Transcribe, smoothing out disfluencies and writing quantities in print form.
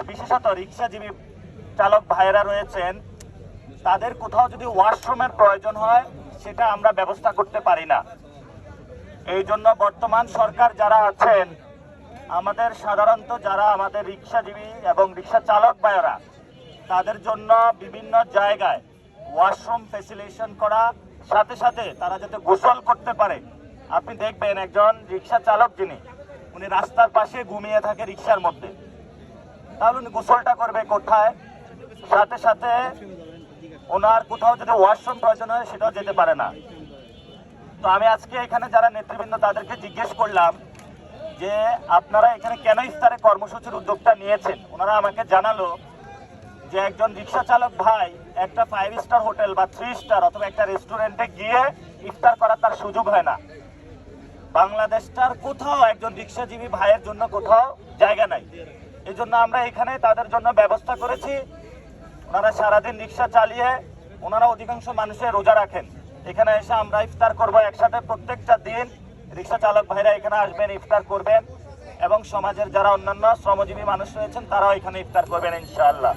বিশেষত রিক্সাজীবী চালক ভাইয়েরা রয়েছেন, তাদের কোথাও যদি ওয়াশরুমের প্রয়োজন হয় সেটা আমরা ব্যবস্থা করতে পারি না। এই জন্য বর্তমান সরকার যারা আছেন, আমাদের সাধারণত যারা আমাদের রিক্সাজীবী এবং রিক্সা চালক ভাইয়েরা, তাদের জন্য বিভিন্ন জায়গায় ওয়াশরুম ফ্যাসিলিটেশন করা, সাথে সাথে তারা যাতে গোসল করতে পারে। আপনি দেখবেন একজন রিক্সা চালক যিনি, উনি রাস্তার পাশে ঘুমিয়ে থাকে রিক্সার মধ্যে, তাহলে উনি গোসলটা করবে কোথায়? সাথে সাথে ওনার কোথাও যদি ওয়াশরুম প্রয়োজন হয় সেটাও যেতে পারে না। তো আমি আজকে এখানে যারা নেতৃবৃন্দ তাদেরকে জিজ্ঞেস করলাম যে আপনারা এখানে কেন ইফতারে কর্মসূচির উদ্যোগটা নিয়েছেন। ওনারা আমাকে জানালো যে একজন রিক্সা চালক ভাই একটা 5 স্টার হোটেল বা 3 স্টার অথবা একটা রেস্টুরেন্টে গিয়ে ইফতার করার তার সুযোগ হয় না। বাংলাদেশটার কোথাও একজন রিক্সাজীবী ভাইয়ের জন্য কোথাও জায়গা নাই। এই জন্য আমরা এখানে তাদের জন্য ব্যবস্থা করেছি। ওনারা সারাদিন রিক্সা চালিয়ে, ওনারা অধিকাংশ মানুষের রোজা রাখেন, এখানে এসে আমরা ইফতার করব একসাথে। প্রত্যেকটা দিন রিক্সা চালক ভাইরা এখানে আসবেন, ইফতার করবেন এবং সমাজের যারা অন্যান্য শ্রমজীবী মানুষ রয়েছেন তারাও এখানে ইফতার করবেন ইনশাআল্লাহ।